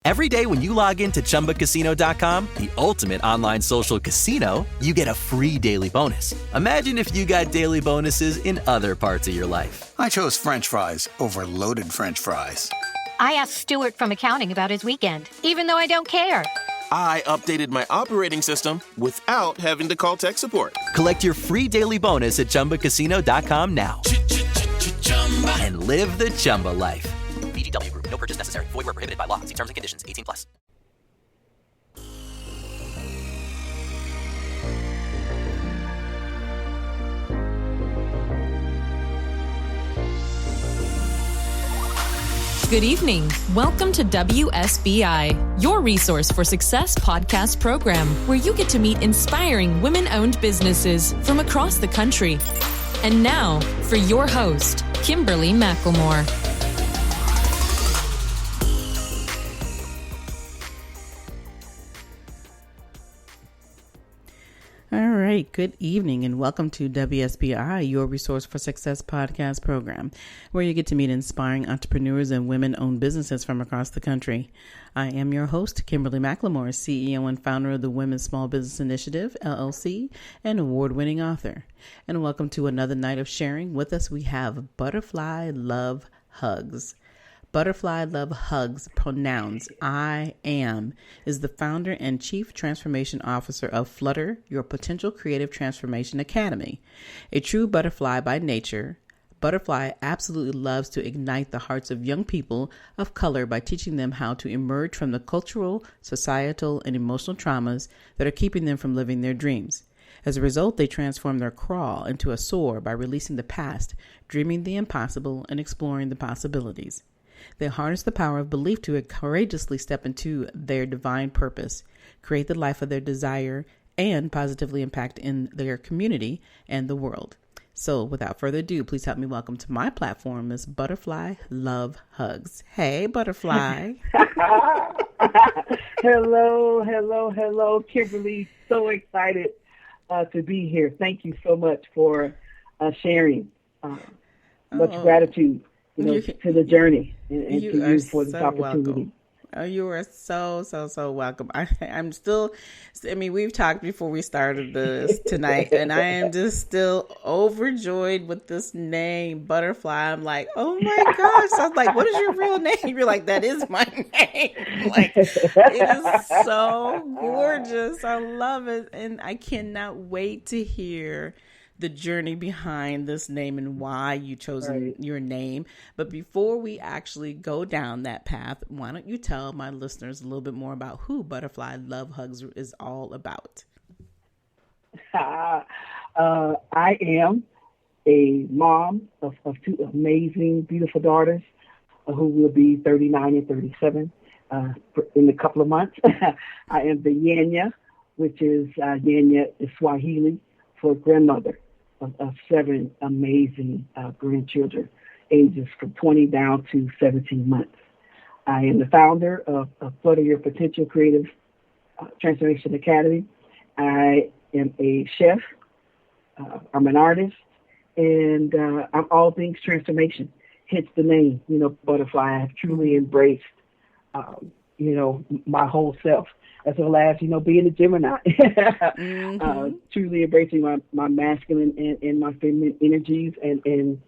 Every day when you log into ChumbaCasino.com, the ultimate online social casino, you get a free daily bonus. Imagine if you got daily bonuses in other parts of your life. I chose French fries over loaded French fries. I asked Stuart from accounting about his weekend, even though I don't care. I updated my operating system without having to call tech support. Collect your free daily bonus at ChumbaCasino.com now. And live the Chumba life. VGW Group. No purchase necessary. Void where prohibited by law. See terms and conditions. 18+. Good evening. Welcome to WSBI, your resource for success podcast program, where you get to meet inspiring women-owned businesses from across the country. And now, for your host, Kimberly McLemore. All right. Good evening and welcome to WSBI, your Resource for Success podcast program, where you get to meet inspiring entrepreneurs and women-owned businesses from across the country. I am your host, Kimberly McLemore, CEO and founder of the Women's Small Business Initiative, LLC, and award-winning author. And welcome to another night of sharing. With us, we have Butterfly Love Hugz. Butterfly Love Hugz, pronouns I am, is the founder and chief transformation officer of Flutter, your potential creative transformation academy. A true butterfly by nature, Butterfly absolutely loves to ignite the hearts of young people of color by teaching them how to emerge from the cultural, societal, and emotional traumas that are keeping them from living their dreams. As a result, they transform their crawl into a soar by releasing the past, dreaming the impossible, and exploring the possibilities. They harness the power of belief to courageously step into their divine purpose, create the life of their desire, and positively impact in their community and the world. So without further ado, please help me welcome to my platform, Miss Butterfly Love Hugz. Hey, Butterfly. Hello, Kimberly. So excited to be here. Thank you so much for sharing. Much gratitude. To the journey and to you for this opportunity. Welcome. Oh, you are so welcome. I'm still, we've talked before we started this tonight, and I am just still overjoyed with this name, Butterfly. I'm like, oh my gosh. I was like, what is your real name? You're like, that is my name. Like, it is so gorgeous. I love it. And I cannot wait to hear the journey behind this name and why you chose your name. But before we actually go down that path, why don't you tell my listeners a little bit more about who Butterfly Love Hugz is all about? I am a mom of two amazing, beautiful daughters who will be 39 and 37 in a couple of months. I am the Yanya, which is Yanya is Swahili for grandmother of 7 amazing grandchildren, ages from 20 down to 17 months. I am the founder of Flutter, your potential creative transformation academy. I am a chef. I'm an artist, and I'm all things transformation. Hence the name, Butterfly. I have truly embraced, my whole self, as well as, being a Gemini, truly embracing my masculine and my feminine energies. And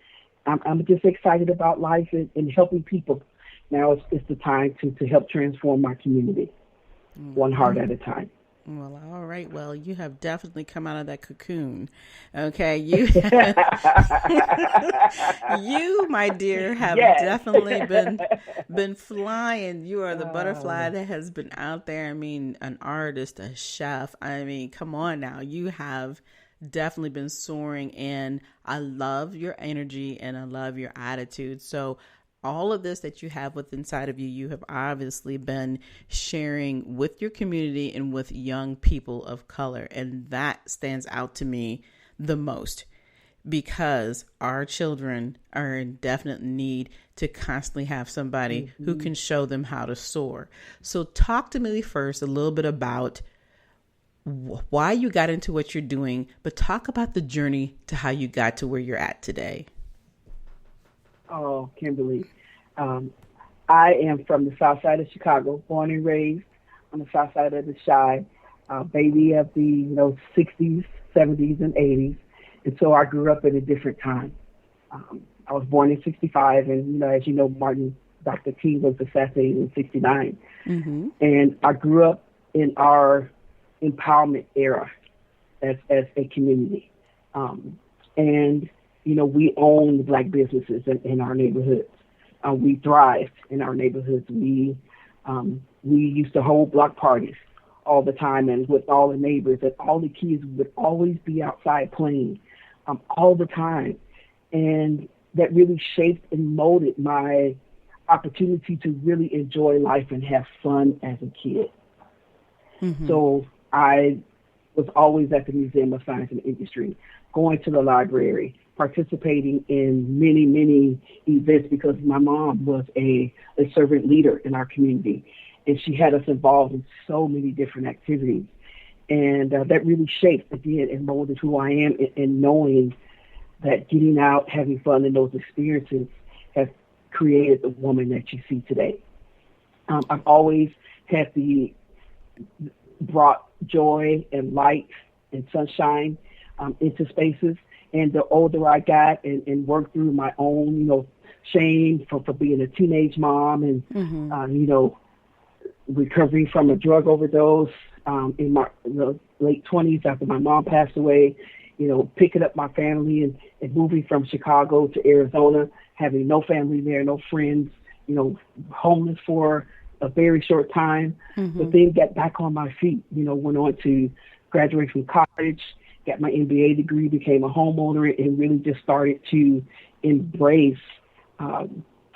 I'm just excited about life and helping people. Now it's the time to help transform my community, one heart at a time. Well, all right. Well, you have definitely come out of that cocoon. Okay. You, my dear, have definitely been flying. You are the butterfly that has been out there. I mean, an artist, a chef. I mean, come on now. You have definitely been soaring, and I love your energy and I love your attitude. So all of this that you have within inside of you, you have obviously been sharing with your community and with young people of color. And that stands out to me the most, because our children are in definite need to constantly have somebody who can show them how to soar. So talk to me first a little bit about why you got into what you're doing, but talk about the journey to how you got to where you're at today. Oh, Kimberly, I am from the south side of Chicago, born and raised on the south side of the Chi, baby of the 60s, 70s, and 80s. And so I grew up at a different time. I was born in 65, and, as you know, Dr. King was assassinated in 69. Mm-hmm. And I grew up in our empowerment era as a community. And, we owned Black businesses in our neighborhoods. We thrived in our neighborhoods. We used to hold block parties all the time, and with all the neighbors, and all the kids would always be outside playing all the time. And that really shaped and molded my opportunity to really enjoy life and have fun as a kid. Mm-hmm. So I was always at the Museum of Science and Industry, going to the library, participating in many, many events, because my mom was a servant leader in our community, and she had us involved in so many different activities. And that really shaped, again, and molded who I am, in knowing that getting out, having fun, and those experiences have created the woman that you see today. I've always brought joy and light and sunshine into spaces. And the older I got and worked through my own, shame for being a teenage mom, and, mm-hmm. Recovering from a drug overdose in my late 20s after my mom passed away, picking up my family and moving from Chicago to Arizona, having no family there, no friends, homeless for a very short time, mm-hmm. but then got back on my feet, went on to graduate from college, got my MBA degree, became a homeowner, and really just started to embrace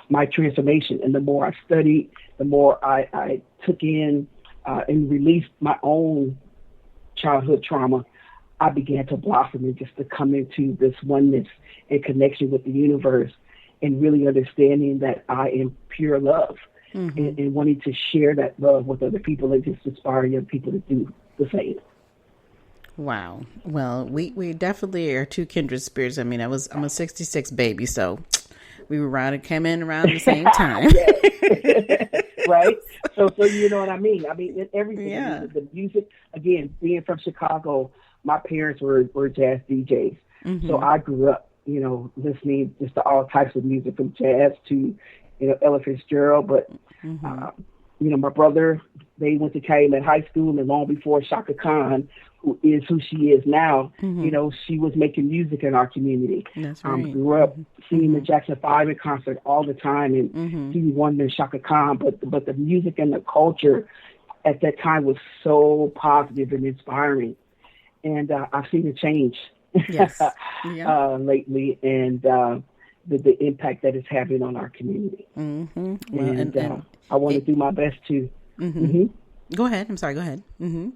my transformation. And the more I studied, the more I took in and released my own childhood trauma, I began to blossom and just to come into this oneness and connection with the universe, and really understanding that I am pure love, mm-hmm. and wanting to share that love with other people and just inspire young people to do the same. Wow. Well, we definitely are two kindred spirits. I mean, I'm a 66 baby, so we were came in around the same time. Right? So you know what I mean? I mean, everything. Yeah. The music, again, being from Chicago, my parents were jazz DJs. Mm-hmm. So I grew up, listening just to all types of music, from jazz to, Ella Fitzgerald. But, mm-hmm. My brother, they went to Calumet High School, and long before Shaka Khan, who is who she is now, mm-hmm. She was making music in our community. That's right. Grew up seeing mm-hmm. the Jackson 5 in concert all the time, and mm-hmm. Stevie Wonder and Shaka Khan. But the music and the culture at that time was so positive and inspiring. And I've seen a change yes. Yeah. Lately, and the impact that it's having on our community. Mm-hmm. Well, and I want to do my best to. Mm-hmm. Mm-hmm. Go ahead. I'm sorry. Go ahead. Mm-hmm.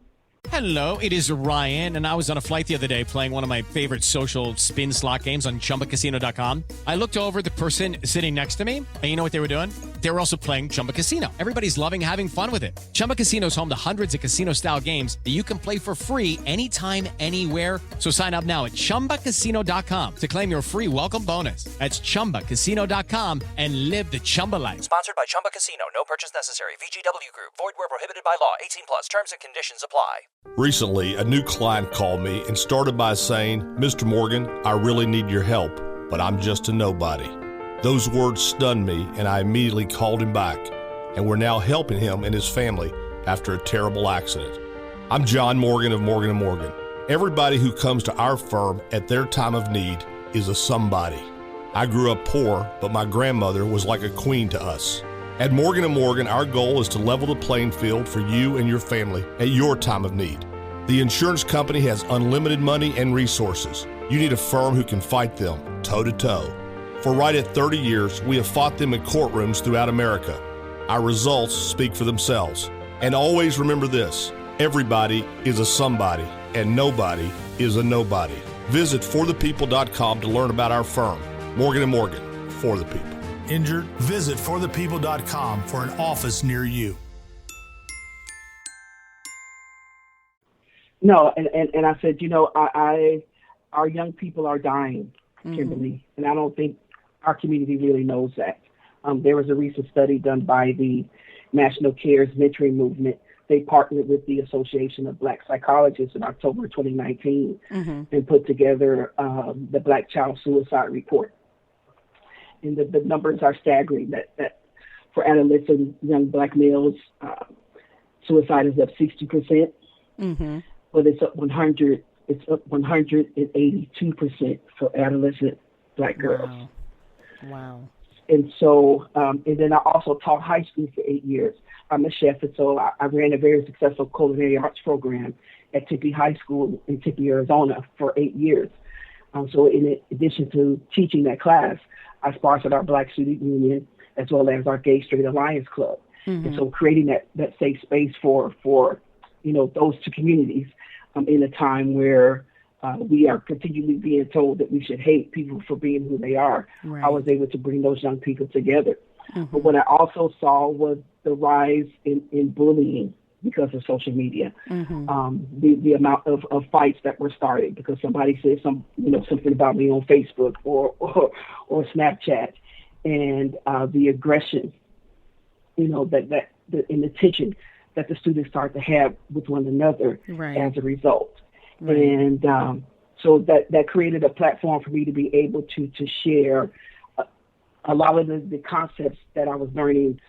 Hello, it is Ryan, and I was on a flight the other day playing one of my favorite social spin slot games on ChumbaCasino.com. I looked over at the person sitting next to me, and you know what they were doing? They were also playing Chumba Casino. Everybody's loving having fun with it. Chumba Casino is home to hundreds of casino-style games that you can play for free anytime, anywhere. So sign up now at ChumbaCasino.com to claim your free welcome bonus. That's ChumbaCasino.com and live the Chumba life. Sponsored by Chumba Casino. No purchase necessary. VGW Group. Void where prohibited by law. 18+. Terms and conditions apply. Recently, a new client called me and started by saying, "Mr. Morgan, I really need your help, but I'm just a nobody." Those words stunned me, and I immediately called him back, and we're now helping him and his family after a terrible accident. I'm John Morgan of Morgan & Morgan. Everybody who comes to our firm at their time of need is a somebody. I grew up poor, but my grandmother was like a queen to us. At Morgan & Morgan, our goal is to level the playing field for you and your family at your time of need. The insurance company has unlimited money and resources. You need a firm who can fight them toe-to-toe. For right at 30 years, we have fought them in courtrooms throughout America. Our results speak for themselves. And always remember this: everybody is a somebody, and nobody is a nobody. Visit forthepeople.com to learn about our firm. Morgan & Morgan, for the people. Injured? Visit forthepeople.com for an office near you. No, and I said, our young people are dying, Kimberly, and I don't think our community really knows that. There was a recent study done by the National Cares Mentoring Movement. They partnered with the Association of Black Psychologists in October 2019 and put together the Black Child Suicide Report. And the numbers are staggering that for adolescent young Black males, suicide is up 60%, but it's up 182% for adolescent Black girls. Wow. And so, and then I also taught high school for 8 years. I'm a chef, and so I ran a very successful culinary arts program at Tempe High School in Tempe, Arizona for 8 years. So in addition to teaching that class, I sponsored our Black Student Union as well as our Gay Straight Alliance Club. And so creating that safe space for those two communities in a time where we are continually being told that we should hate people for being who they are. Right. I was able to bring those young people together. But what I also saw was the rise in bullying because of social media. The amount of fights that were started because somebody said something about me on Facebook or Snapchat, and the aggression, that and the tension that the students start to have with one another as a result. Right. And so that created a platform for me to be able to share a lot of the concepts that I was learning,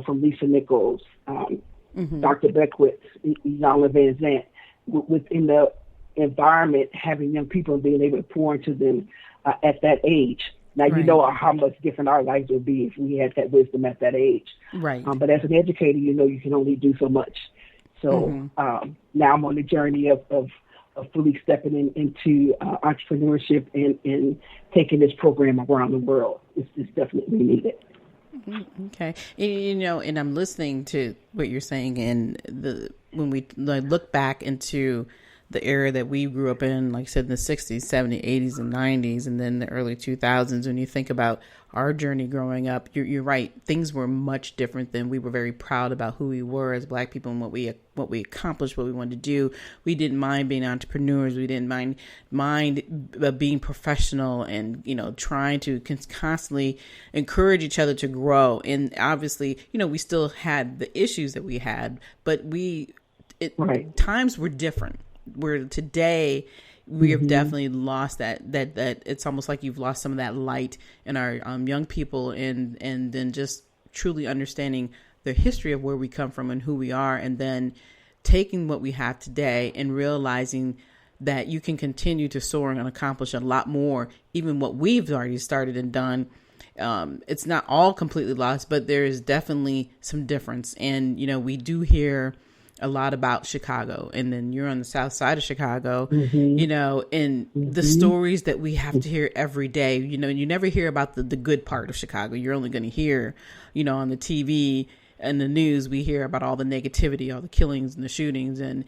from Lisa Nichols, Dr. Beckwith, Iyanla Van Zant, within the environment, having young people and being able to pour into them at that age. Now, you know how much different our lives would be if we had that wisdom at that age. Right. But as an educator, you can only do so much. So now I'm on the journey of fully stepping into entrepreneurship and taking this program around the world. It's definitely needed. Okay. And I'm listening to what you're saying, and when we look back into the era that we grew up in, like I said, in the 60s, 70s, 80s, and 90s, and then the early 2000s, when you think about our journey growing up, you're right. Things were much different then. We were very proud about who we were as Black people and what we accomplished, what we wanted to do. We didn't mind being entrepreneurs. We didn't mind being professional and, trying to constantly encourage each other to grow. And obviously, we still had the issues that we had, but times were different. Where today we have definitely lost that it's almost like you've lost some of that light in our young people, and then just truly understanding the history of where we come from and who we are, and then taking what we have today and realizing that you can continue to soar and accomplish a lot more, even what we've already started and done. It's not all completely lost, but there is definitely some difference. And, we do hear a lot about Chicago, and then you're on the south side of Chicago, and the stories that we have to hear every day. You never hear about the good part of Chicago. You're only going to hear, on the TV and the news, we hear about all the negativity, all the killings and the shootings. And,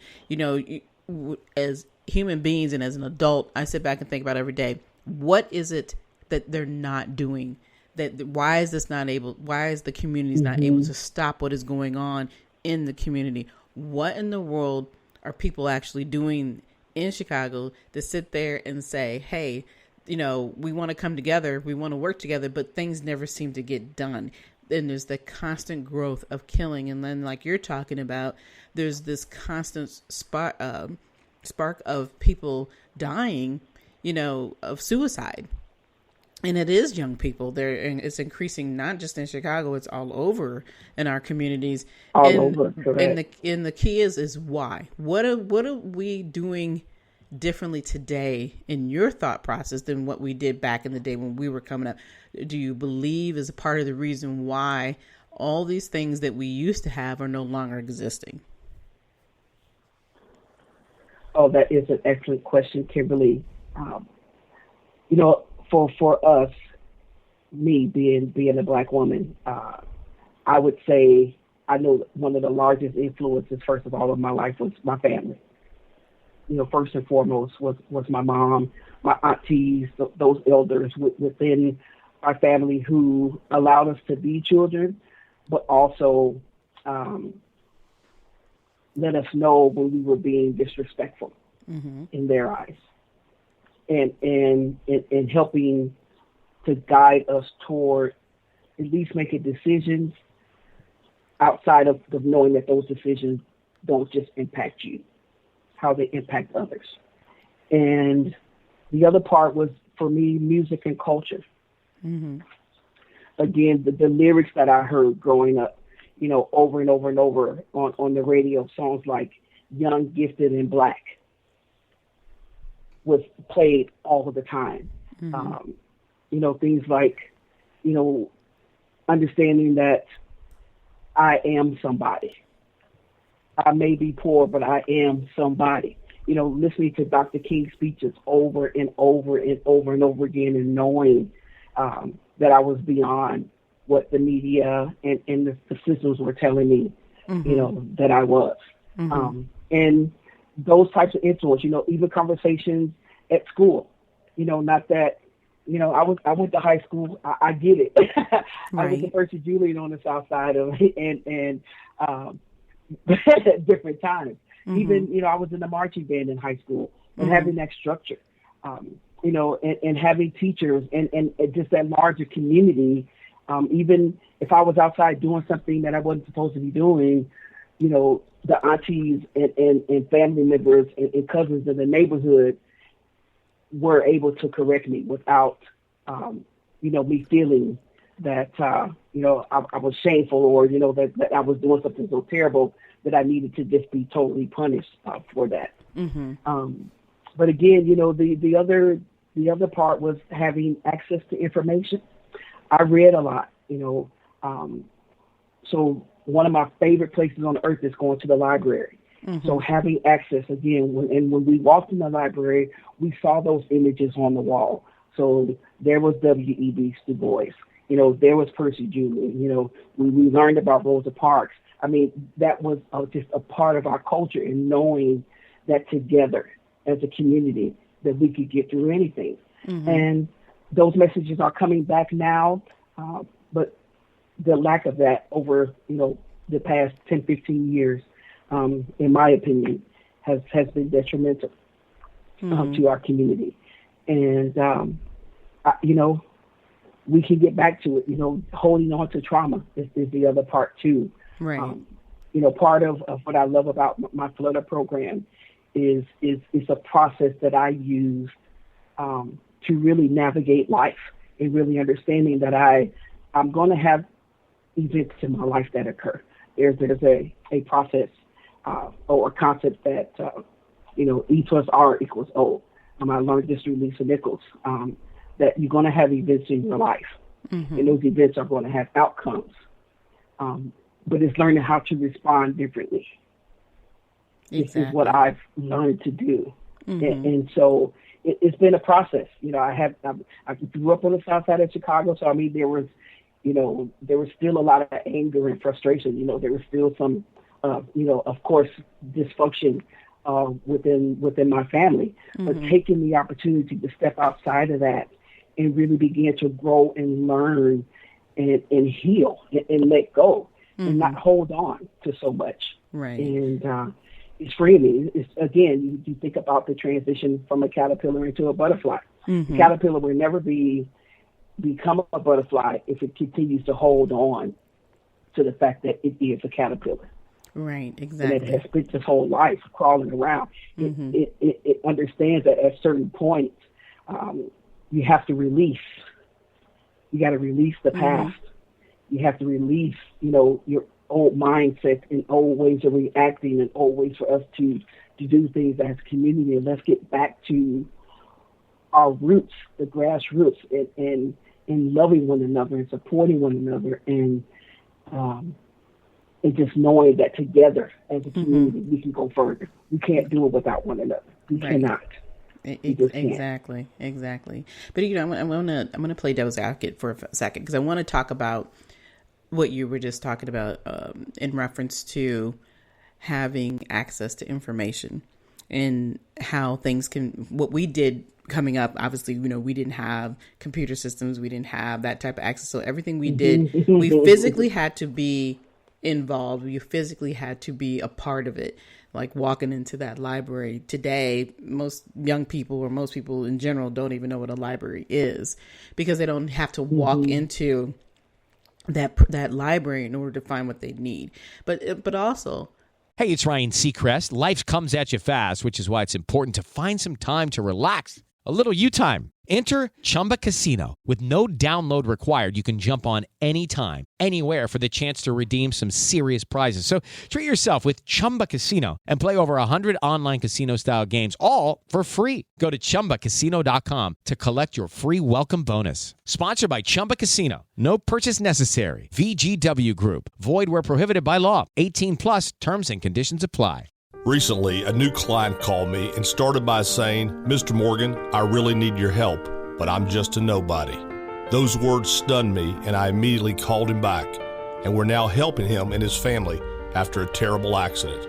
as human beings and as an adult, I sit back and think about every day, what is it that they're not doing? Why is the community not able to stop what is going on in the community? What in the world are people actually doing in Chicago to sit there and say, hey, we want to come together, we want to work together, but things never seem to get done. And there's the constant growth of killing. And then, like you're talking about, there's this constant spark of people dying, of suicide. And it is young people there, and it's increasing not just in Chicago; it's all over in our communities. Over, and the key is why. What are we doing differently today in your thought process than what we did back in the day when we were coming up? Do you believe is a part of the reason why all these things that we used to have are no longer existing? Oh, that is an excellent question, Kimberly. For us, me being a Black woman, I would say I know one of the largest influences, first of all, of my life was my family. First and foremost was my mom, my aunties, those elders within our family who allowed us to be children, but also let us know when we were being disrespectful in their eyes. And helping to guide us toward, at least making decisions outside of knowing that those decisions don't just impact you, how they impact others. And the other part was, for me, music and culture. Mm-hmm. Again, the lyrics that I heard growing up, over and over and over on the radio, songs like Young, Gifted, and Black was played all of the time. Mm-hmm. Things like, understanding that I am somebody. I may be poor, but I am somebody. Listening to Dr. King's speeches over and over and over and over again, and knowing that I was beyond what the media and the systems were telling me, mm-hmm. That I was. Mm-hmm. And those types of influence, even conversations at school, not that, I went to high school. I get it. Right. I was the first Julian on the south side of and at different times. Mm-hmm. Even, I was in the marching band in high school, and mm-hmm. having that structure, and having teachers and just that larger community. Even if I was outside doing something that I wasn't supposed to be doing, the aunties and family members and cousins in the neighborhood were able to correct me without, me feeling that, I was shameful, or, that I was doing something so terrible that I needed to just be totally punished for that. Mm-hmm. But again, the other part was having access to information. I read a lot, so one of my favorite places on earth is going to the library. Mm-hmm. So having access, again, when we walked in the library, we saw those images on the wall. So there was W.E.B. Du Bois, there was Percy Julian, we learned about Rosa Parks. I mean, that was just a part of our culture, and knowing that together as a community that we could get through anything. Mm-hmm. And those messages are coming back now, but the lack of that over, the past 10, 15 years, in my opinion, has been detrimental mm-hmm. To our community. And, we can get back to it, holding on to trauma is the other part too. Right. Part of what I love about my Flutter program is a process that I use to really navigate life, and really understanding that I'm going to have events in my life that occur. There's a process or a concept that, E plus R equals O. I learned this through Lisa Nichols, that you're going to have events in your life, mm-hmm. and those events are going to have outcomes. But it's learning how to respond differently. Exactly. This is what I've learned to do. Mm-hmm. And so it's been a process. I grew up on the south side of Chicago, so there was still a lot of anger and frustration. There was still some, of course, dysfunction within my family. Mm-hmm. But taking the opportunity to step outside of that and really begin to grow and learn and heal and let go, mm-hmm. and not hold on to so much. Right. And it's freeing me. It's, again, you think about the transition from a caterpillar into a butterfly. Mm-hmm. A caterpillar will never become a butterfly if it continues to hold on to the fact that it is a caterpillar. Right, exactly. And it has spent its whole life crawling around. Mm-hmm. It understands that at certain points, you have to release. You got to release the past. Mm-hmm. You have to release, your old mindset and old ways of reacting and old ways for us to do things as a community. And let's get back to our roots, the grassroots, and loving one another and supporting one another, and just knowing that together as a community, mm-hmm. we can go further. We can't do it without one another. We cannot. Exactly. But I'm gonna play devil's advocate for a second, because I want to talk about what you were just talking about in reference to having access to information and how things what we did coming up. Obviously, we didn't have computer systems. We didn't have that type of access. So everything we did, we physically had to be involved. We physically had to be a part of it. Like walking into that library today, most young people, or most people in general, don't even know what a library is, because they don't have to walk into that library in order to find what they need. But also, Hey, it's Ryan Seacrest. Life comes at you fast, which is why it's important to find some time to relax. A little you time. Enter Chumba Casino. With no download required, you can jump on anytime, anywhere for the chance to redeem some serious prizes. So treat yourself with Chumba Casino and play over 100 online casino-style games, all for free. Go to ChumbaCasino.com to collect your free welcome bonus. Sponsored by Chumba Casino. No purchase necessary. VGW Group. Void where prohibited by law. 18 plus terms and conditions apply. Recently, a new client called me and started by saying, Mr. Morgan, I really need your help, but I'm just a nobody. Those words stunned me, and I immediately called him back, and we're now helping him and his family after a terrible accident.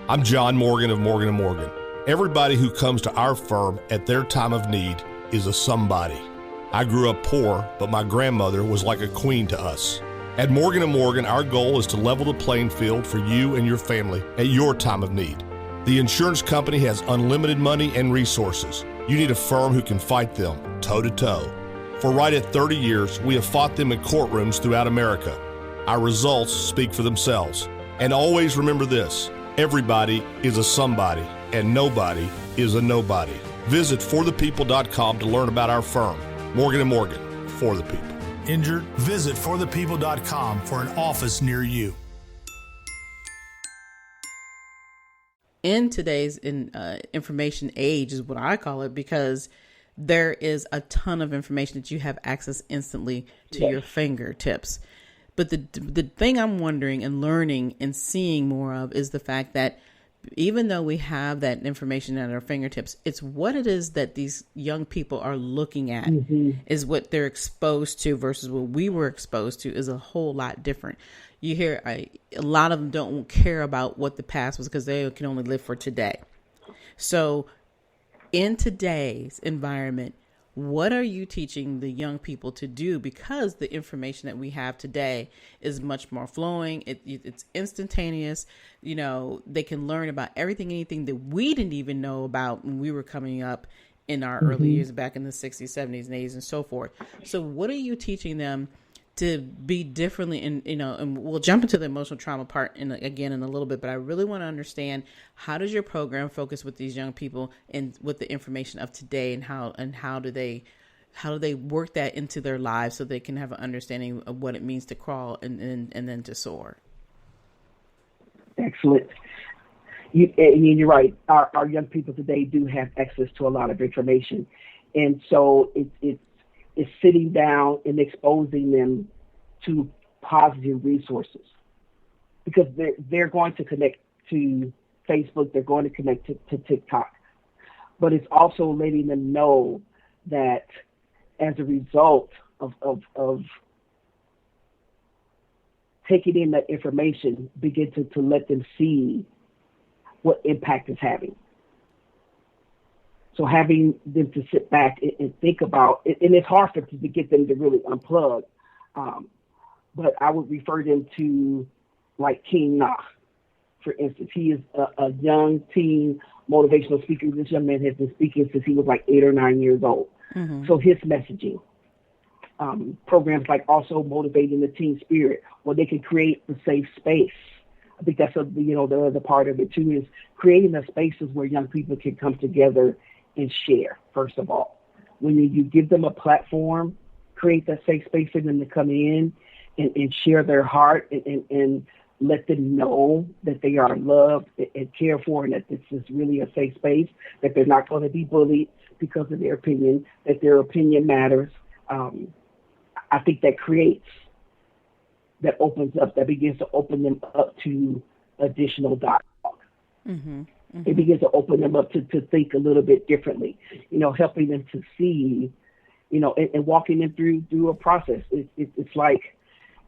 I'm John Morgan of Morgan & Morgan. Everybody who comes to our firm at their time of need is a somebody. I grew up poor, but my grandmother was like a queen to us. At Morgan & Morgan, our goal is to level the playing field for you and your family at your time of need. The insurance company has unlimited money and resources. You need a firm who can fight them toe-to-toe. For right at 30 years, we have fought them in courtrooms throughout America. Our results speak for themselves. And always remember this, everybody is a somebody, and nobody is a nobody. Visit forthepeople.com to learn about our firm, Morgan & Morgan, for the people. Injured? Visit forthepeople.com for an office near you. In today's information age is what I call it, because there is a ton of information that you have access instantly to your fingertips. But the thing I'm wondering and learning and seeing more of is the fact that even though we have that information at our fingertips, it's what it is that these young people are looking at is what they're exposed to versus what we were exposed to is a whole lot different. You hear a lot of them don't care about what the past was because they can only live for today. So in today's environment, what are you teaching the young people to do? Because the information that we have today is much more flowing. It's instantaneous. You know, they can learn about everything, anything that we didn't even know about when we were coming up in our early years back in the 60s, 70s, and 80s and so forth. So what are you teaching them to be differently and we'll jump into the emotional trauma part again in a little bit, but I really want to understand, how does your program focus with these young people and with the information of today, and how do they work that into their lives so they can have an understanding of what it means to crawl and then to soar? Excellent. You're right. Our young people today do have access to a lot of information, and so it's sitting down and exposing them to positive resources, because they're going to connect to Facebook, they're going to connect to TikTok, but it's also letting them know that as a result of taking in that information, begin to let them see what impact it's having. So having them to sit back and think about it, and it's hard to get them to really unplug. But I would refer them to like King Nah, for instance. He is a young teen motivational speaker. This young man has been speaking since he was like 8 or 9 years old. So his messaging, programs like also motivating the teen spirit, where they can create a safe space. I think that's the other part of it too, is creating the spaces where young people can come together and share. First of all, when you give them a platform, create that safe space for them to come in and share their heart and let them know that they are loved and cared for, and that this is really a safe space, that they're not going to be bullied because of their opinion, that their opinion matters. I think that begins to open them up to additional dialogue. It begins to open them up to think a little bit differently, helping them to see, and walking them through a process. It's like,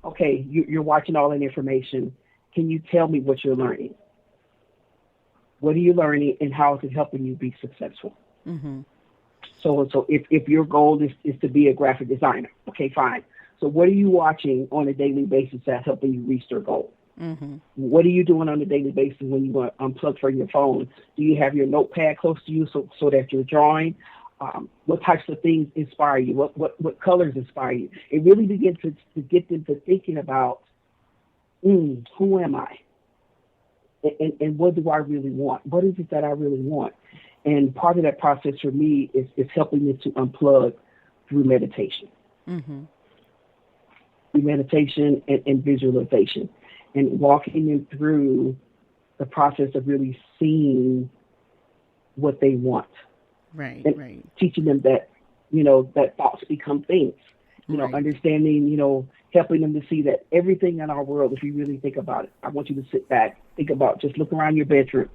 okay, you're watching all that information. Can you tell me what you're learning? What are you learning, and how is it helping you be successful? So if your goal is to be a graphic designer, okay, fine. So what are you watching on a daily basis that's helping you reach your goal? What are you doing on a daily basis when you want to unplug from your phone? Do you have your notepad close to you so that you're drawing? what types of things inspire you? What colors inspire you? It really begins to get them to thinking about, who am I? And what do I really want? What is it that I really want? And part of that process for me is helping them to unplug through meditation. Mm-hmm. Through meditation and visualization, and walking them through the process of really seeing what they want. Right, and right. Teaching them that, that thoughts become things. Right. Understanding, helping them to see that everything in our world, if you really think about it, I want you to sit back, think about, just look around your bedroom.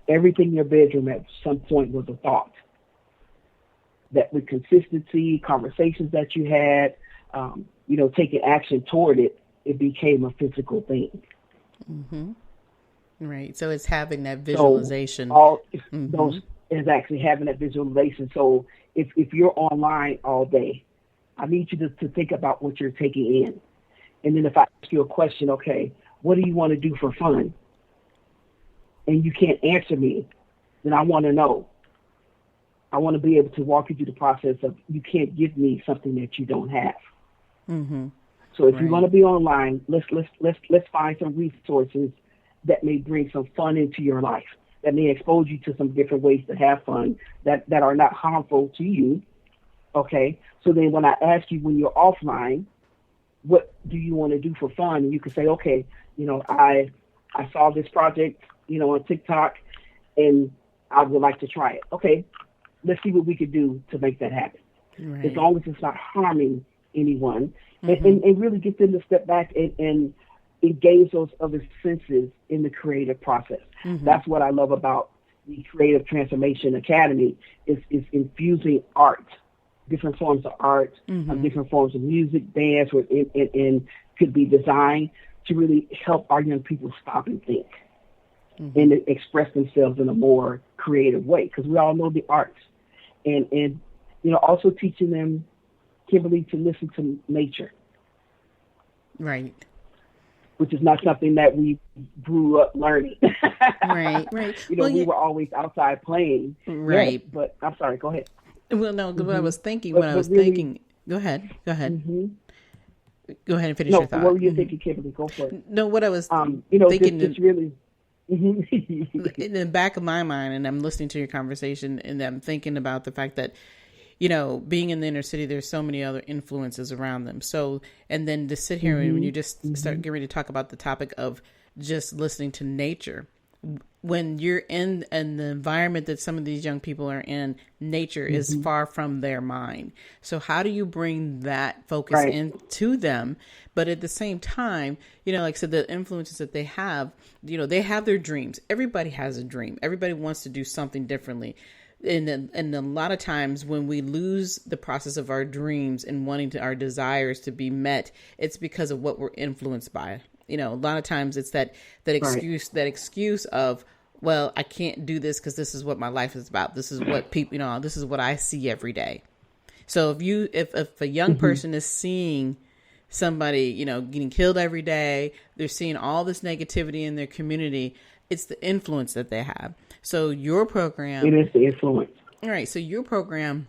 Everything in your bedroom at some point was a thought. That with consistency, conversations that you had, taking action toward it, it became a physical thing. Mm-hmm. Right. So it's having that visualization. Those is actually having that visualization. So if you're online all day, I need you to think about what you're taking in. And then if I ask you a question, okay, what do you want to do for fun? And you can't answer me, then I want to know. I want to be able to walk you through the process of, you can't give me something that you don't have. Mm-hmm. So if you want to be online, let's find some resources that may bring some fun into your life, that may expose you to some different ways to have fun that are not harmful to you. Okay. So then when I ask you when you're offline, what do you want to do for fun? And you can say, okay, I saw this project, on TikTok, and I would like to try it. Okay. Let's see what we could do to make that happen. Right. As long as it's not harming anyone, and really get them to step back and engage those other senses in the creative process. Mm-hmm. That's what I love about the Creative Transformation Academy is infusing art, different forms of art, different forms of music, dance, and could be design, to really help our young people stop and think and express themselves in a more creative way, because we all know the arts. And also teaching them, Kimberly, to listen to nature. Right. Which is not something that we grew up learning. Right. We were always outside playing. Right. Yeah, but I'm sorry, go ahead. Well, no, what I was thinking, go ahead. Mm-hmm. Go ahead and finish your thought. What were you thinking, Kimberly? Go for it. No, what I was thinking. Just really... in the back of my mind, and I'm listening to your conversation, and I'm thinking about the fact that, being in the inner city, there's so many other influences around them. So, and then to sit here and when you just start getting ready to talk about the topic of just listening to nature, when you're in the environment that some of these young people are in, nature is far from their mind. So how do you bring that focus into them? But at the same time, like I said, the influences that they have their dreams. Everybody has a dream. Everybody wants to do something differently. And a lot of times when we lose the process of our dreams and wanting our desires to be met, it's because of what we're influenced by. A lot of times it's that excuse of, well, I can't do this because this is what my life is about. This is what people, this is what I see every day. So if a young person is seeing somebody, getting killed every day, they're seeing all this negativity in their community, it's the influence that they have. So your program... It is the influence. All right. So your program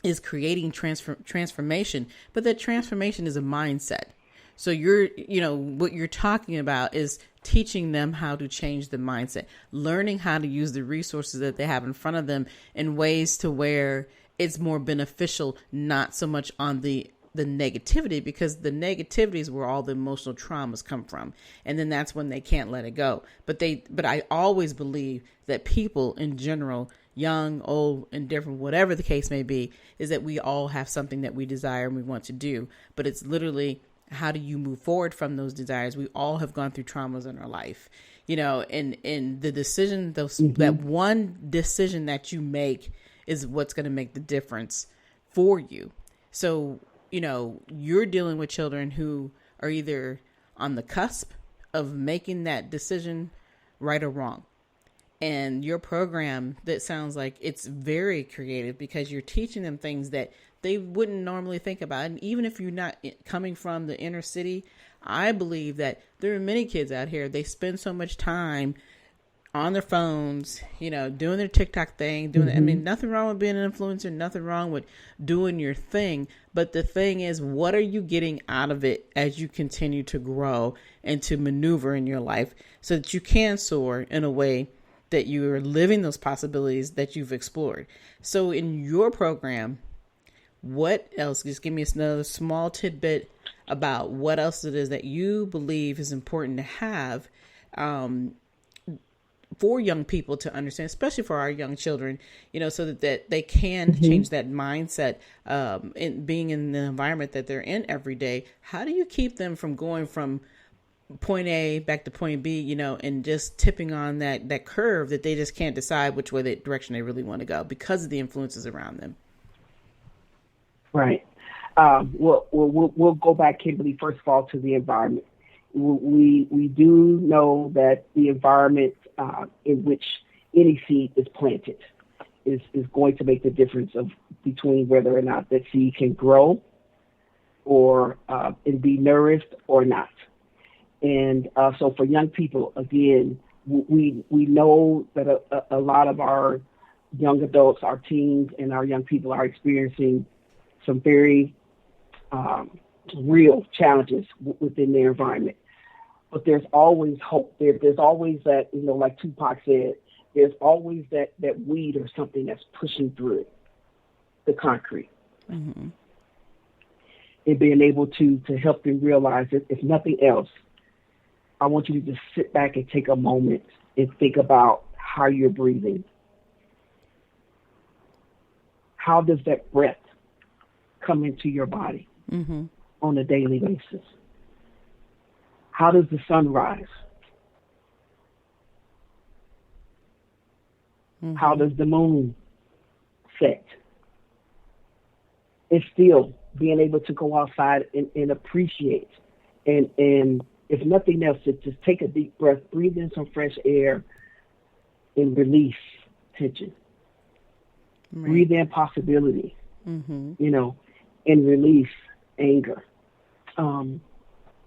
is creating transformation, but that transformation is a mindset. So what you're talking about is teaching them how to change the mindset, learning how to use the resources that they have in front of them in ways to where it's more beneficial, not so much on the negativity, because the negativity is where all the emotional traumas come from. And then that's when they can't let it go. But I always believe that people in general, young, old, indifferent, whatever the case may be, is that we all have something that we desire and we want to do. But it's literally, how do you move forward from those desires? We all have gone through traumas in our life, and the decision, that one decision that you make is what's going to make the difference for you. So, you're dealing with children who are either on the cusp of making that decision right or wrong. And your program, that sounds like it's very creative, because you're teaching them things that they wouldn't normally think about. And even if you're not coming from the inner city, I believe that there are many kids out here, they spend so much time on their phones, doing their TikTok thing, I mean, nothing wrong with being an influencer, nothing wrong with doing your thing. But the thing is, what are you getting out of it as you continue to grow and to maneuver in your life so that you can soar in a way that you are living those possibilities that you've explored? So in your program, what else? Just give me another small tidbit about what else it is that you believe is important to have for young people to understand, especially for our young children, so that they can change that mindset in being in the environment that they're in every day. How do you keep them from going from point A back to point B, and just tipping on that curve that they just can't decide which way, the direction they really want to go because of the influences around them? Right. We'll go back, Kimberly, first of all, to the environment. We do know that the environment in which any seed is planted is going to make the difference between whether or not that seed can grow or and be nourished or not. And so for young people, again, we know that a lot of our young adults, our teens, and our young people are experiencing some very real challenges within their environment. But there's always hope. There's always that, like Tupac said, there's always that weed or something that's pushing through the concrete. Mm-hmm. And being able to help them realize that, if nothing else, I want you to just sit back and take a moment and think about how you're breathing. How does that breath come into your body on a daily basis? How does the sun rise? How does the moon set? It's still being able to go outside and appreciate. And if nothing else, just take a deep breath, breathe in some fresh air, and release tension. Right. Breathe in possibility, and release anger.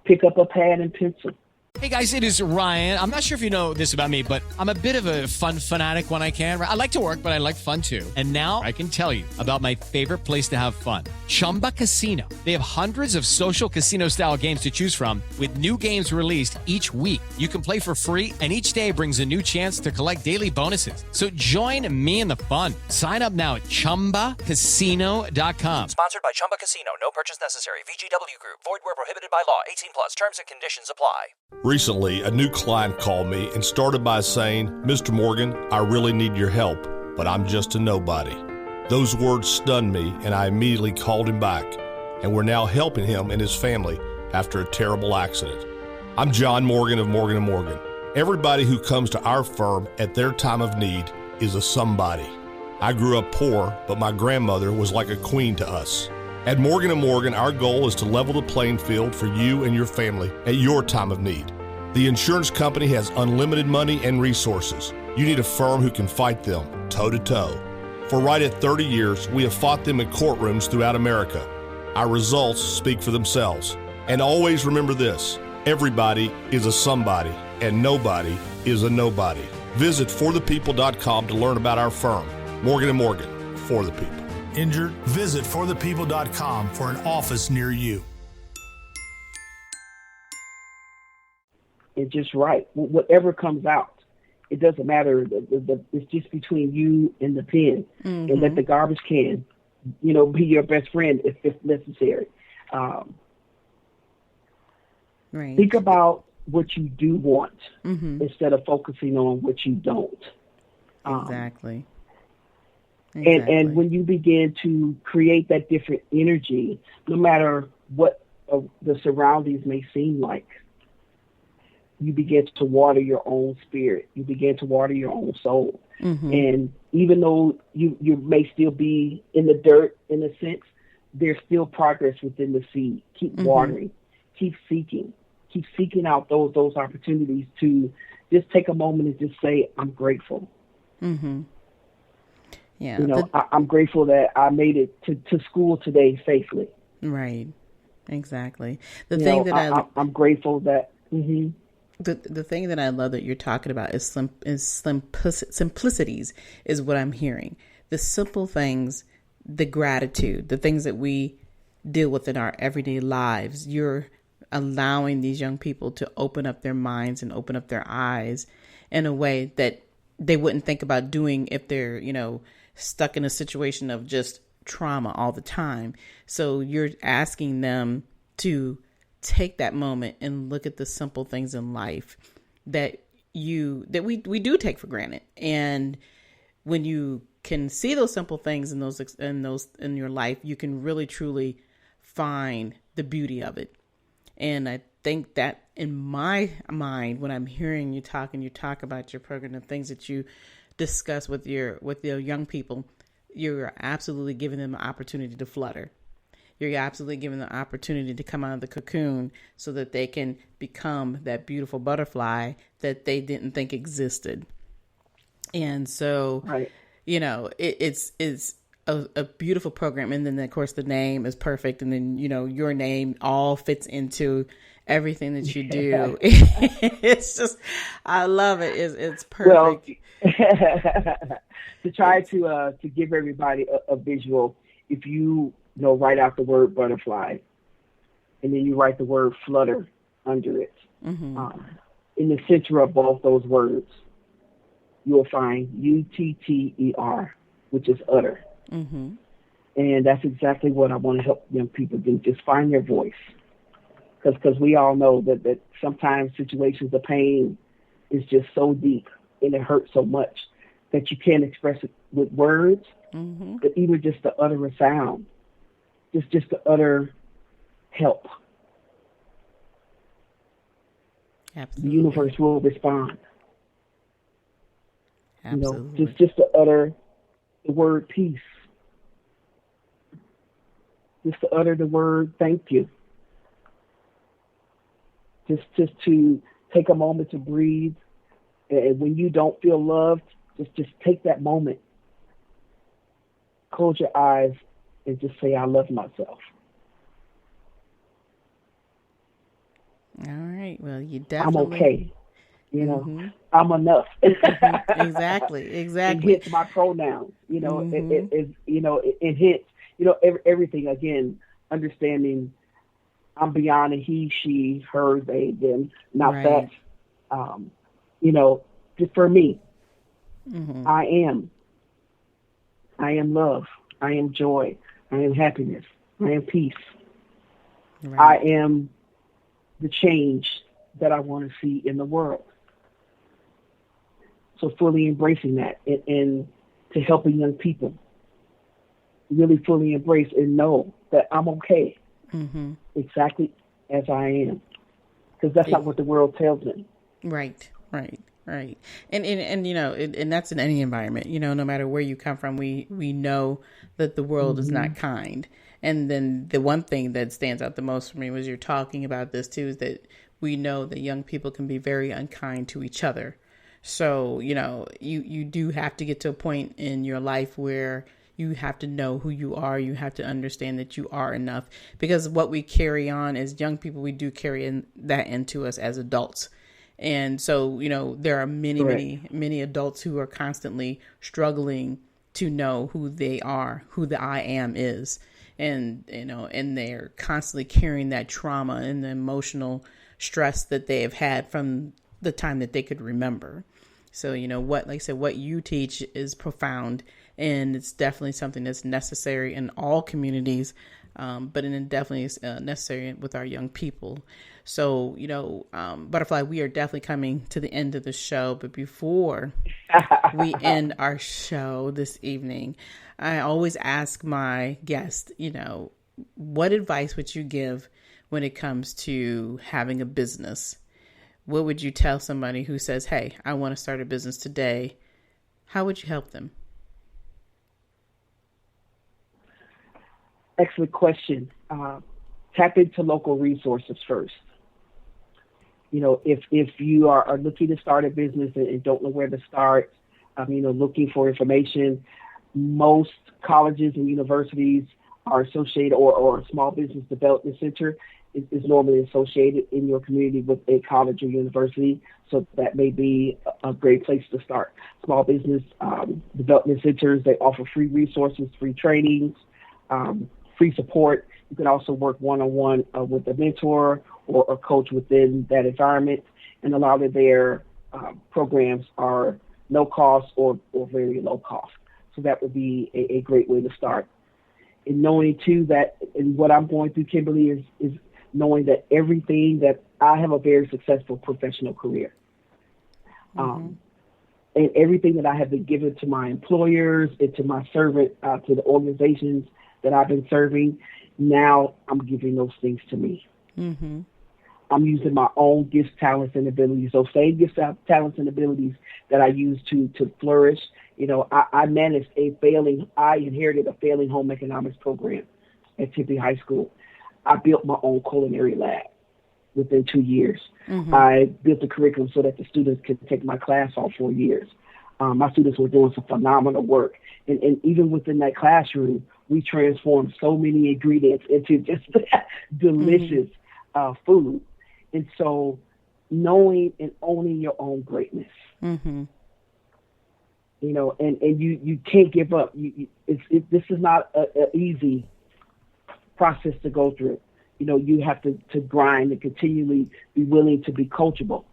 Pick up a pad and pencil. Hey guys, it is Ryan. I'm not sure if you know this about me, but I'm a bit of a fun fanatic when I can. I like to work, but I like fun too. And now I can tell you about my favorite place to have fun, Chumba Casino. They have hundreds of social casino style games to choose from with new games released each week. You can play for free, and each day brings a new chance to collect daily bonuses. So join me in the fun. Sign up now at ChumbaCasino.com. Sponsored by Chumba Casino. No purchase necessary. VGW Group. Void where prohibited by law. 18 plus. Terms and conditions apply. Recently, a new client called me and started by saying, "Mr. Morgan, I really need your help, but I'm just a nobody." Those words stunned me, and I immediately called him back, and we're now helping him and his family after a terrible accident. I'm John Morgan of Morgan & Morgan. Everybody who comes to our firm at their time of need is a somebody. I grew up poor, but my grandmother was like a queen to us. At Morgan & Morgan, our goal is to level the playing field for you and your family at your time of need. The insurance company has unlimited money and resources. You need a firm who can fight them toe-to-toe. For right at 30 years, we have fought them in courtrooms throughout America. Our results speak for themselves. And always remember this: everybody is a somebody, and nobody is a nobody. Visit forthepeople.com to learn about our firm. Morgan & Morgan, for the people. Injured? Visit forthepeople.com for an office near you. And just write whatever comes out. It doesn't matter. It's just between you and the pen. And let the garbage can, be your best friend if necessary. Right. Think about what you do want instead of focusing on what you don't. Exactly. And when you begin to create that different energy, no matter what the surroundings may seem like, you begin to water your own spirit. You begin to water your own soul. And even though you may still be in the dirt, in a sense, there's still progress within the seed. Keep watering. Keep seeking. Keep seeking out those opportunities to just take a moment and just say, I'm grateful. Yeah, I'm grateful that I made it to school today safely. Right, exactly. I'm grateful that. The thing that I love that you're talking about is simplicities is what I'm hearing. The simple things, the gratitude, the things that we deal with in our everyday lives. You're allowing these young people to open up their minds and open up their eyes in a way that they wouldn't think about doing if they're, you know, stuck in a situation of just trauma all the time. So you're asking them to take that moment and look at the simple things in life that we do take for granted. And when you can see those simple things in those in your life, you can really truly find the beauty of it. And I think that in my mind, when I'm hearing you talk about your program, the things that you discuss with your young people, you're absolutely giving them an opportunity to flutter. You're absolutely giving them the opportunity to come out of the cocoon so that they can become that beautiful butterfly that they didn't think existed. And so, right. You know, it's a beautiful program. And then, of course, the name is perfect. And then, you know, your name all fits into everything that you do. It's just, I love it. It's perfect. Well, to try to give everybody a visual, if you write out the word butterfly, and then you write the word flutter under it. Mm-hmm. In the center of both those words, you'll find UTTER, which is utter. Mm-hmm. And that's exactly what I want to help young people do, just find their voice. Because we all know that sometimes situations of pain is just so deep and it hurts so much that you can't express it with words, mm-hmm. but even just to utter a sound. Just to utter help. Absolutely. The universe will respond. Absolutely. Just to utter the word peace. Just to utter the word thank you. Just to take a moment to breathe. And when you don't feel loved, just take that moment. Close your eyes and just say, I love myself. All right. Well, you definitely... I'm okay. Mm-hmm. I'm enough. Exactly. It hits my pronouns. Mm-hmm. It hits, everything. Again, understanding I'm beyond a he, she, her, they, them. Not right. That. Just for me, mm-hmm. I am love. I am joy. I am happiness. I am peace. Right. I am the change that I want to see in the world. So fully embracing that and to helping young people really fully embrace and know that I'm okay, mm-hmm. exactly as I am. Because that's not what the world tells me. Right. And that's in any environment, no matter where you come from, we know that the world mm-hmm. is not kind. And then the one thing that stands out the most for me was you're talking about this too, is that we know that young people can be very unkind to each other. So, you do have to get to a point in your life where you have to know who you are. You have to understand that you are enough, because what we carry on as young people, we do carry that into us as adults. And so, there are many adults who are constantly struggling to know who they are, who the I am is. And, and they're constantly carrying that trauma and the emotional stress that they have had from the time that they could remember. So, what you teach is profound, and it's definitely something that's necessary in all communities, but it definitely is necessary with our young people. So, Butterfly, we are definitely coming to the end of the show. But before we end our show this evening, I always ask my guests, what advice would you give when it comes to having a business? What would you tell somebody who says, hey, I want to start a business today? How would you help them? Excellent question. Tap into local resources first. If you are looking to start a business and don't know where to start, looking for information, most colleges and universities are associated or a small business development center, is normally associated in your community with a college or university. So that may be a great place to start. Small business development centers, they offer free resources, free trainings, free support. You can also work one-on-one with a mentor or a coach within that environment. And a lot of their programs are no cost or very low cost. So that would be a great way to start. And knowing, too, that and what I'm going through, Kimberly, is knowing that everything that I have a very successful professional career. And everything that I have been given to my employers and to my servant, to the organizations that I've been serving, now I'm giving those things to me. Mm-hmm. I'm using my own gifts, talents, and abilities. Those same gifts, talents, and abilities that I use to flourish. You know, I inherited a failing home economics program at Tempe High School. I built my own culinary lab within 2 years. Mm-hmm. I built the curriculum so that the students could take my class all 4 years. My students were doing some phenomenal work. And even within that classroom, we transformed so many ingredients into just delicious food. And so knowing and owning your own greatness, you know, and you can't give up. This is not an easy process to go through. You know, you have to grind and continually be willing to be coachable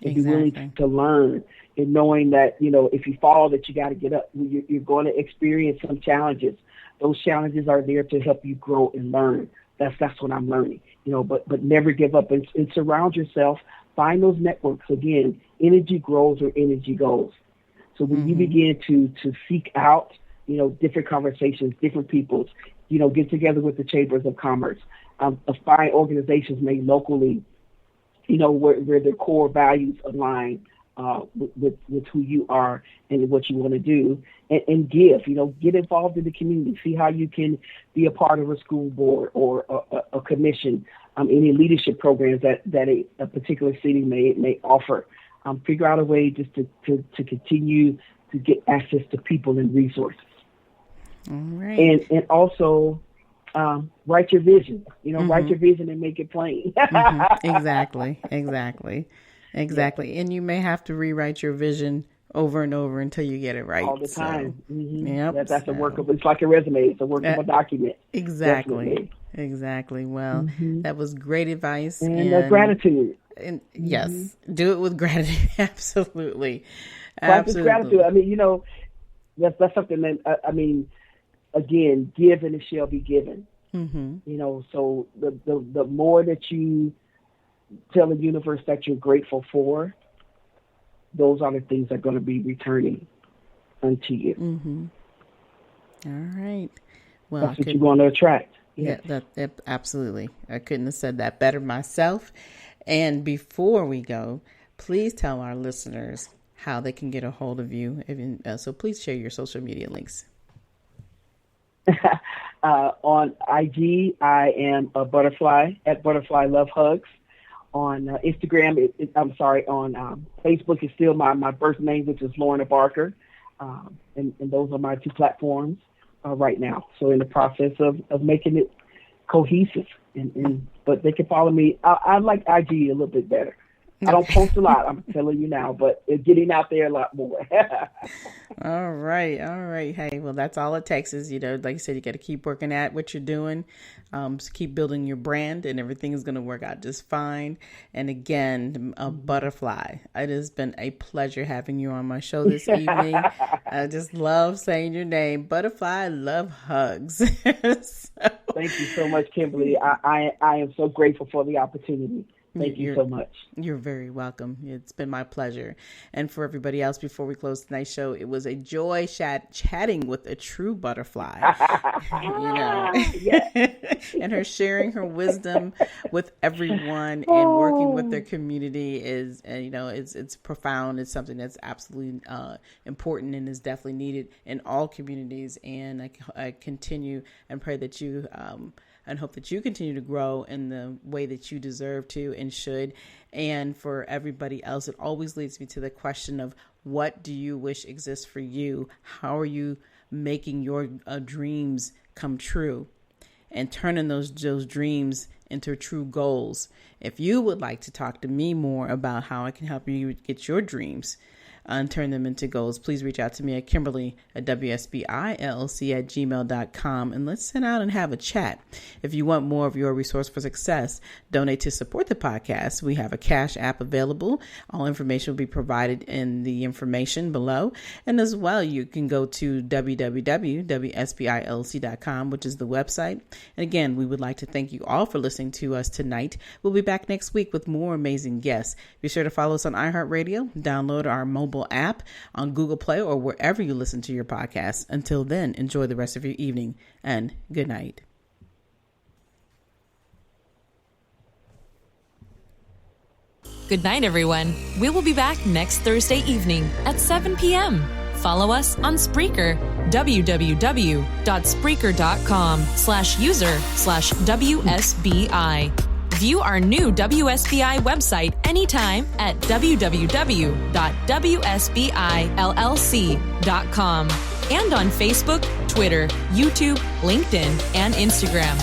and be willing to learn, and knowing that, you know, if you fall, that you got to get up. You're going to experience some challenges. Those challenges are there to help you grow and learn. That's what I'm learning, you know, but never give up and surround yourself. Find those networks. Again, energy grows where energy goes. So when you begin to seek out, you know, different conversations, different peoples, you know, get together with the chambers of commerce, find organizations made locally, you know, where their core values align with who you are and what you want to do, and give, you know, get involved in the community, see how you can be a part of a school board or a commission, any leadership programs that a particular city may offer. Figure out a way just to continue to get access to people and resources. All right. And also write your vision, you know, write your vision and make it plain. Exactly. And you may have to rewrite your vision over and over until you get it right. All the time. So, yep. That's a workable, it's like a resume. It's a workable document. Exactly. Well, that was great advice. And gratitude. And yes, do it with gratitude. Absolutely. Practice gratitude. I mean, you know, that's something that, I mean, again, give and it shall be given. You know, so the more that you tell the universe that you're grateful for, those are the things that are going to be returning unto you. All right. Well, that's what you want to attract. Yeah, that absolutely. I couldn't have said that better myself. And before we go, please tell our listeners how they can get a hold of you. So please share your social media links. On IG, I am a butterfly at Butterfly Love Hugz. On Instagram, on Facebook is still my birth name, which is Lorna Barker. And those are my two platforms right now. So in the process of making it cohesive. But they can follow me. I like IG a little bit better. I don't post a lot, I'm telling you now, but it's getting out there a lot more. All right. Hey, well, that's all it takes is, you know, like you said, you got to keep working at what you're doing. Just keep building your brand and everything is going to work out just fine. And again, a butterfly. It has been a pleasure having you on my show this evening. I just love saying your name, Butterfly Love Hugz. Thank you so much, Kimberly. I am so grateful for the opportunity. Thank you so much. You're very welcome. It's been my pleasure. And for everybody else, before we close tonight's show, it was a joy chatting with a true butterfly, you know, and her sharing her wisdom with everyone and working with their community is, you know, it's profound. It's something that's absolutely important and is definitely needed in all communities. And I continue and pray that you, and hope that you continue to grow in the way that you deserve to and should. And for everybody else, it always leads me to the question of, what do you wish exists for you? How are you making your dreams come true? and turning those dreams into true goals. If you would like to talk to me more about how I can help you get your dreams and turn them into goals, please reach out to me at Kimberly at WSBILLC@gmail.com, and let's sit down and have a chat. If you want more of your resource for success, donate to support the podcast. We have a Cash app available. All information will be provided in the information below. And as well, you can go to www.WSBILLC.com, which is the website. And again, we would like to thank you all for listening to us tonight. We'll be back next week with more amazing guests. Be sure to follow us on iHeartRadio, download our mobile app on Google Play or wherever you listen to your podcasts. Until then, enjoy the rest of your evening and good night. Good night, everyone. We will be back next Thursday evening at 7 p.m. Follow us on Spreaker, www.spreaker.com/user/WSBI. View our new WSBI website anytime at www.WSBILLC.com and on Facebook, Twitter, YouTube, LinkedIn, and Instagram.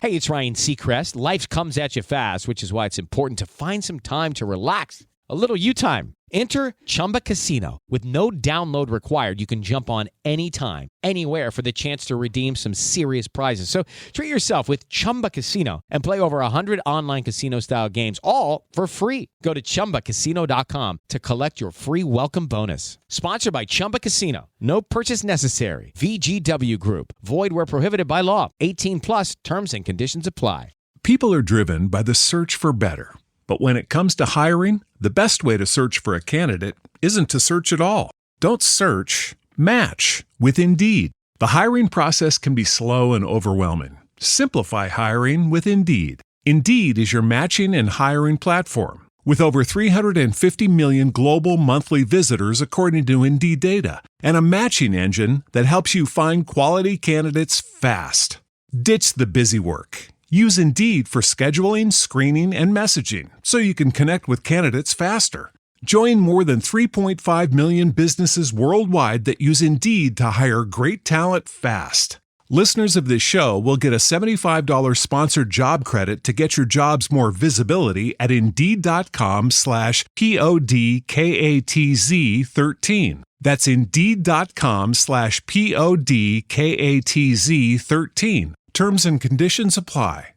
Hey, it's Ryan Seacrest. Life comes at you fast, which is why it's important to find some time to relax. A little you time. Enter Chumba Casino. With no download required, you can jump on anytime, anywhere for the chance to redeem some serious prizes. So treat yourself with Chumba Casino and play over 100 online casino-style games, all for free. Go to ChumbaCasino.com to collect your free welcome bonus. Sponsored by Chumba Casino. No purchase necessary. VGW Group. Void where prohibited by law. 18 plus. Terms and conditions apply. People are driven by the search for better. But when it comes to hiring, the best way to search for a candidate isn't to search at all. Don't search, match with Indeed. The hiring process can be slow and overwhelming. Simplify hiring with Indeed. Indeed is your matching and hiring platform. With over 350 million global monthly visitors according to Indeed data, and a matching engine that helps you find quality candidates fast. Ditch the busy work. Use Indeed for scheduling, screening, and messaging so you can connect with candidates faster. Join more than 3.5 million businesses worldwide that use Indeed to hire great talent fast. Listeners of this show will get a $75 sponsored job credit to get your jobs more visibility at Indeed.com/PODKATZ13. That's Indeed.com/PODKATZ13. Terms and conditions apply.